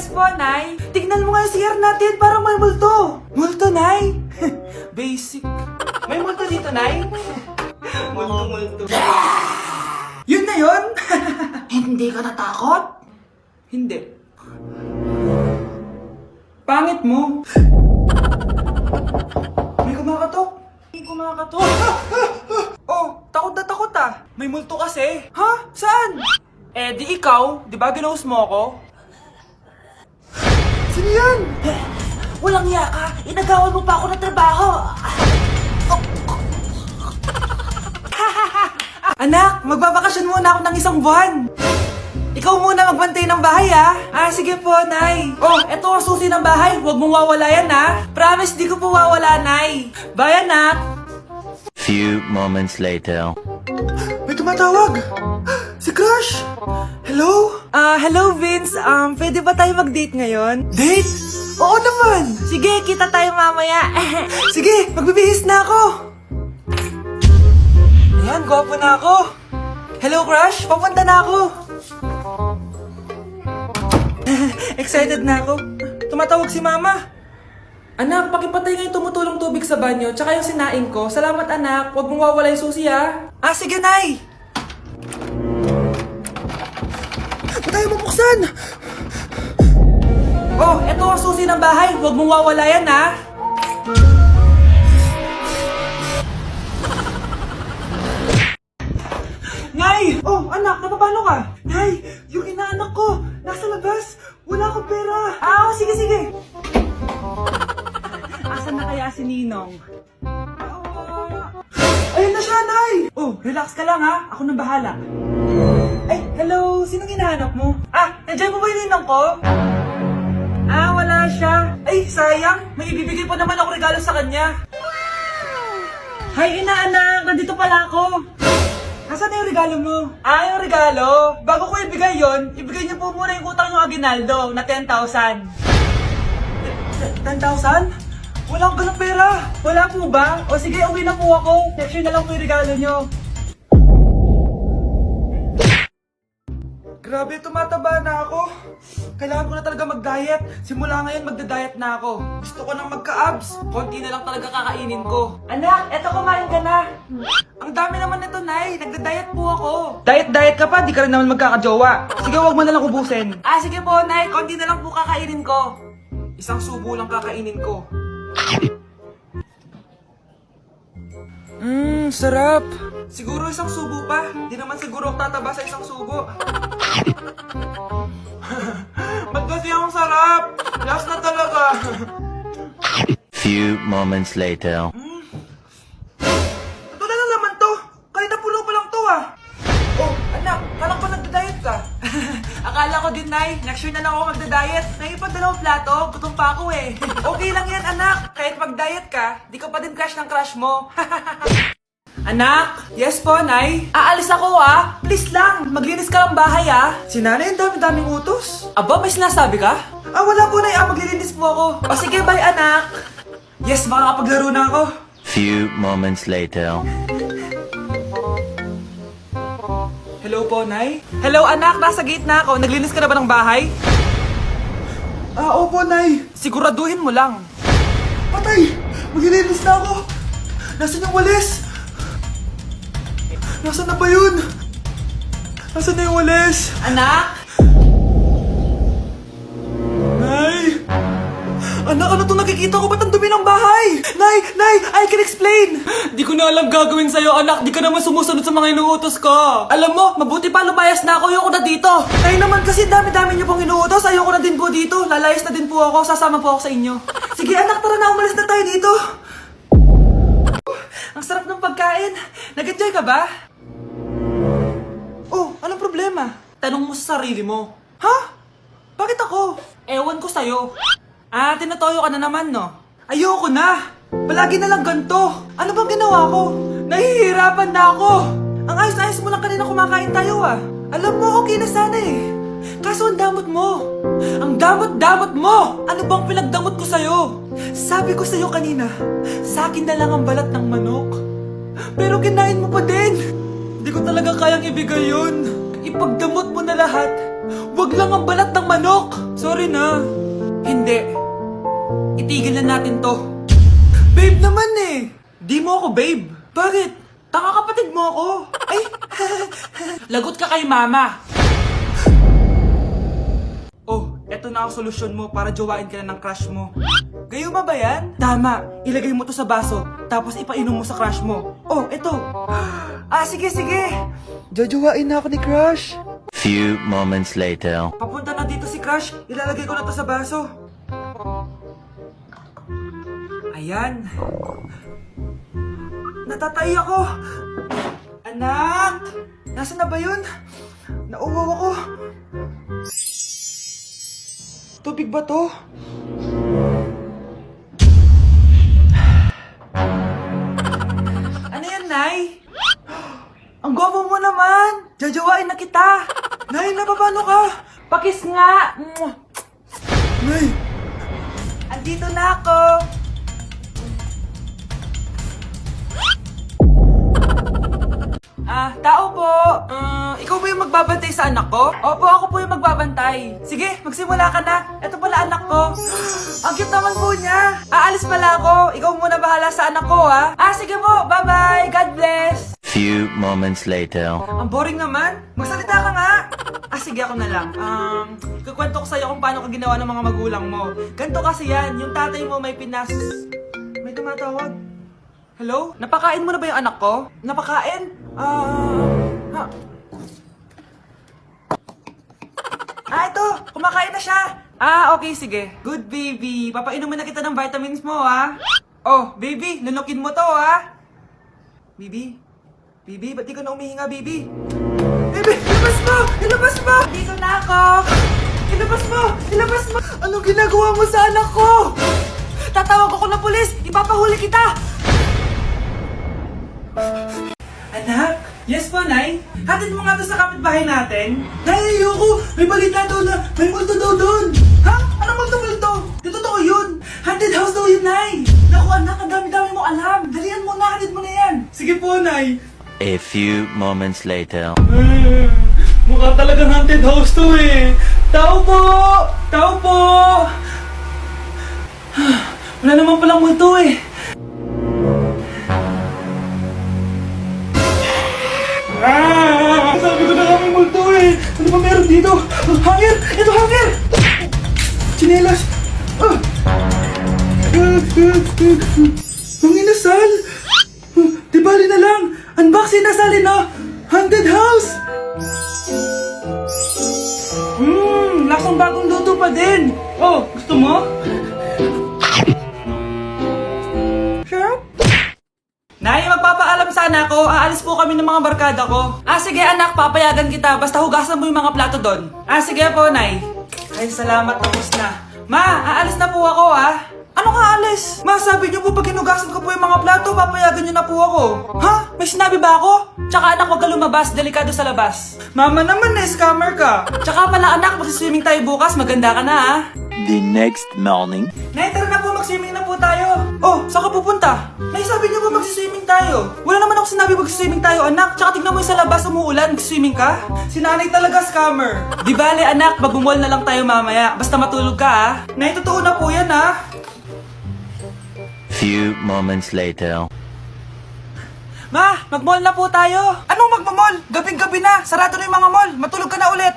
Yes po, Nay. Tignan mo nga yung CR natin, parang may multo. Multo, Nay? Basic. May multo dito, Nay? Multo. Yun na yun? Hindi ka natakot? Hindi. Pangit mo. May kumakatok. Oh, takot na takot ah. May multo kasi. Ha? Saan? Eh, di ikaw. Di ba ginose mo ako? Sino yan? Walang iya ka. Inagawan mo pa ako ng trabaho. Anak, magbabakasyon muna ako ng isang buwan. Ikaw muna magbantay ng bahay, ah. Sige po, Nay. Oh, eto ang susi ng bahay. Huwag mong wawala yan, ha. Promise, di ko po wawala, Nay. Bye, anak. Few moments later. May tumatawag. Si Crush. Hello? Hello, Vince. Pwede ba tayo mag-date ngayon? Date? Oo naman. Sige, kita tayo mamaya. Sige, magbibihis na ako. Ayan, gwapo na ako. Hello, Crush. Papunta na ako. Excited na ako. Tumatawag si Mama. Anak, pakipatay nga yung tumutulong tubig sa banyo, tsaka yung sinaing ko. Salamat, anak. Huwag mong wawala yung susi, ha? Sige, Nay. Ba't tayo mabuksan? Oh, eto ang susi ng bahay. Huwag mong wawala yan, ha? Nay! Oh, anak, napapano ka? Nay, yung inaanak ko, nasa labas. Wala akong pera. Sige. Asan na kaya si Ninong? Ayun na siya, Nay! Oh, relax ka lang, ha? Ako nang bahala. Ay, hello! Sinong hinahanap mo? Nandiyan mo ba yung Ninong ko? Wala siya. Ay, sayang. May ibibigay pa naman ako regalo sa kanya. Hi, inaanak! Nandito pala ako. Nasaan na yung regalo mo? Yung regalo? Bago ko ibigay yon, ibigay niyo po muna yung utang yung aginaldo na 10,000. 10,000? Wala akong ganang pera. Wala po ba? O sige, uwi na po ako. Next year na lang po yung regalo nyo. Grabe, tumataba na ako. Kailangan ko na talaga mag-diet. Simula ngayon, magda-diet na ako. Gusto ko nang magka-abs. Konti na lang talaga kakainin ko. Anak, eto kumain ka na. Ang dami naman nito, Nay. Nagda-diet po ako. Diet ka pa? Di ka rin naman magkakajowa. Sige, wag mo na lang ubusin. Sige po, Nay. Konti na lang po kakainin ko. Isang subo lang kakainin ko. Sarap. Siguro isang subo pa. Di naman siguro ako tataba sa isang subo. Ba't kasi ang sarap? Last na talaga. Few moments later. Ito na lang naman to. Kahit napulo pa lang to, Oh, anak, kalang pa nagda-diet ka? Akala ko din, Nay. Next year na lang ako magda-diet. Nangipag dalawang plato, gutom pa ako eh. Okay lang yan, anak. Kahit mag-diet ka, di ka pa din crush ng crush mo. Anak? Yes po, Nay? Aalis ako, Please lang, maglinis ka ng bahay, Si Nanay, ang dami-daming utos. Aba, may sinasabi ka? Wala po, Nay. Maglilinis po ako. O sige, bye, anak. Yes, makakapaglaro na ako. Few moments later. Hello po, Nay? Hello, anak. Nasa gate na ako. Naglinis ka na ba ng bahay? Opo, Nay. Siguraduhin mo lang. Patay! Maglilinis na ako. Nasaan yung walis? Nasaan na ba yun? Nasaan na yung walis? Anak? Nay? Anak, ano itong nakikita ko? Ba't ang dumi ng bahay? Nay! I can explain! Di ko na alam gagawin sa'yo, anak. Di ka naman sumusunod sa mga inuutos ko. Alam mo, mabuti pa lumayas na ako. Ayoko na dito. Ay naman kasi dami-dami niyo pong inuutos. Ayoko na din po dito. Lalayas na din po ako. Sasama po ako sa inyo. Sige, anak, tara na. Umalis na tayo dito. Ang sarap ng pagkain. Nag-enjoy ka ba? Oh, anong problema? Tanong mo sa sarili mo. Ha? Bakit ako? Ewan ko sa'yo. Tinatoyo ka na naman, no? Ayoko na! Palagi na lang ganito. Ano bang ginawa ko? Nahihirapan na ako. Ang ayos-ayos mo lang kanina kumakain tayo, Alam mo, okay na sana eh. Kaso ang damot mo. Ang damot-damot mo! Ano bang pinagdamot ko sa'yo? Sabi ko sa'yo kanina, sa akin na lang ang balat ng manok. Pero kinain mo pa din. Hindi ko talaga kayang ibigay yun. Ipagdamot mo na lahat. Wag lang ang balat ng manok. Sorry na. Hindi. Itigil na natin to. Babe naman eh. Di mo ako babe. Bakit? Tanga kapatid mo ako. Ay. Lagot ka kay mama. Oh, eto na ang solusyon mo para jowain ka na ng crush mo. Gayuma ba yan? Tama. Ilagay mo to sa baso, tapos ipainom mo sa crush mo. Oh, eto. Ah, sige, sige. Jojowain na ako ni crush. Few moments later. Papunta na dito si crush. Ilalagay ko na to sa baso. Ayan. Natatay ako. Anak! Nasaan na ba yun? Nauwaw ako. Tubig ba to? Ano yan, Nay? Ang gwapo mo naman! Jajawain na kita! Nay, napapano ka? Pakis nga! Nay! Andito na ako! Tao po! Ikaw ba yung magbabantay sa anak ko? Opo, ako po yung magbabantay. Sige, magsimula ka na. Ito pala anak ko. Ang cute naman po niya. Aalis pala ako. Ikaw muna bahala sa anak ko, ha? Sige po. Bye-bye. God bless. Few moments later. Ang boring naman. Magsalita ka nga. Sige, ako na lang. Kukwento ko sa'yo kung paano ka ginawa ng mga magulang mo. Ganto kasi yan. Yung tatay mo may May tumatawag. Hello? Napakain mo na ba yung anak ko? Napakain? Ito! Kumakain na siya! Okay, sige. Good baby. Papainumin na kita ng vitamins mo, ha? Oh, baby, lunukin mo to, ha? Baby? Baby, ba't di ka na umihinga, baby? Baby, ilabas mo! Ilabas mo! Dito na ako! Ilabas mo! Ilabas mo! Anong ginagawa mo sa anak ko? Tatawag ako ng pulis! Ipapahuli kita! Anak? Yes po, Nay? Hatid mo nga to sa kapitbahay natin? Nay, ayoko! May balita daw na may multo daw doon! Ha? Anong multo-multo? Di totoo yun! Haunted house daw yun, Nay! Naku, anak, ang dami-dami mo alam! Dalian mo na, hatid mo na yan! Sige po, Nay! A few moments later. Mukha talagang haunted house to eh! Tao po! Tao po! Wala naman palang multo eh! Sabi ko na kami multo eh! Ano ba meron dito? Hangir! Ito hangir! Chinelas! Ang inasal! Di bali na lang! Unbox inasalin na! Haunted house! Lasang bagong luto pa din! Oh, gusto mo? Sure? Nay, magpapaalam sana ako. Aalis po kami ng mga barkada ko. Sige anak, papayagan kita. Basta hugasan mo yung mga plato doon. Sige po, Nay. Ay, salamat. Tapos na. Ma, aalis na po ako, ha? Ano ka aalis? Ma, sabi niyo po pag hinugasan ko po yung mga plato, papayagan niyo na po ako. Ha? May sinabi ba ako? Tsaka anak, huwag ka lumabas. Delikado sa labas. Mama naman, scammer ka. Tsaka pala anak, magsiswimming tayo bukas. Maganda ka na, ha? The next morning. Nay, tara na po, mag-swimming na po tayo. Oh, saan ka pupunta? Nay, sabi niyo ba mag-swimming tayo? Wala naman ako sinabi mag-swimming tayo, anak. Tsaka tignan mo yung sa labas, umuulan, mag-swimming ka? Si nanay talaga scammer. Di bale, anak, mag-mall na lang tayo mamaya. Basta matulog ka, ha? Nay, totoo na po yan, ha? Few moments later. Ma, mag-mall na po tayo. Anong mag-mall? Gabing-gabi na. Sarado na yung mga mall. Matulog ka na ulit.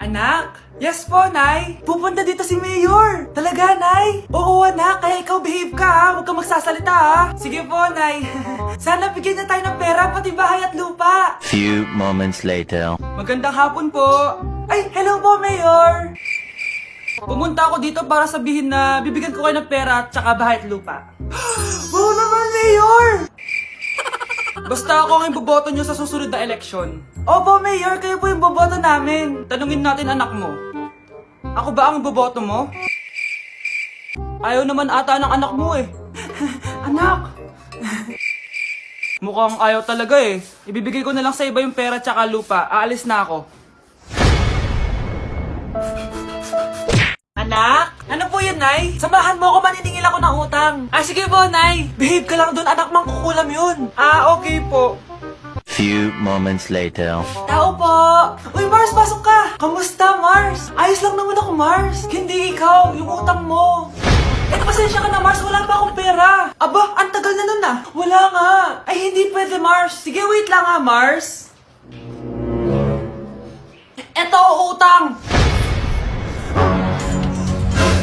Anak? Yes po, Nay. Pupunta dito si Mayor. Talaga, Nay? Oo, anak. Kaya ikaw behave ka, ha? Huwag kang magsasalita, ha? Sige po, Nay. Sana bigyan niya tayo ng pera, pati bahay at lupa. Few moments later. Magandang hapon po. Ay, hello po, Mayor. Pumunta ako dito para sabihin na bibigyan ko kayo ng pera at saka bahay at lupa. Wow naman, Mayor! Basta ako ang iboboto nyo sa susunod na eleksyon. Opo, Mayor, kayo po yung boboto namin. Tanungin natin anak mo. Ako ba ang boboto mo? Ayaw naman ata ng anak mo eh. Anak! Mukhang ayaw talaga eh. Ibibigay ko na lang sa iba yung pera tsaka lupa. Aalis na ako. Anak? Ano po yun, Nay? Samahan mo ako, maniningil ako ng utang. Sige po, Nay. Behave ka lang doon, anak, mangkukulam yun. Okay po. Few moments later. Tao po! Uy, Mars, pasok ka! Kamusta, Mars? Ayos lang naman ako, Mars. Hindi ikaw, yung utang mo. Eh, pasensya ka na, Mars. Wala pa akong pera. Aba, ang tagal na nun ah. Wala nga. Ay, hindi pwede, Mars. Sige, wait lang ha, Mars. Eto, utang.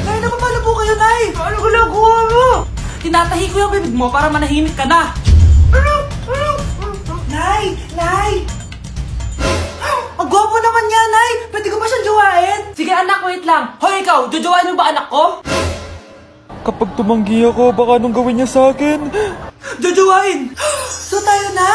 Nay, napapalo po kayo, Nay. Ano ginagawa mo? Tinatahi ko yung bibig mo para manahimik ka na. Nay! Nay! Ang gwapo naman niya, Nay! Pwede ko ba siyang jowain? Sige, anak, wait lang. Hoy, ikaw! Jojowain mo ba anak ko? Kapag tumanggi ako, baka anong gawin niya sa akin? Jojowain! So tayo na?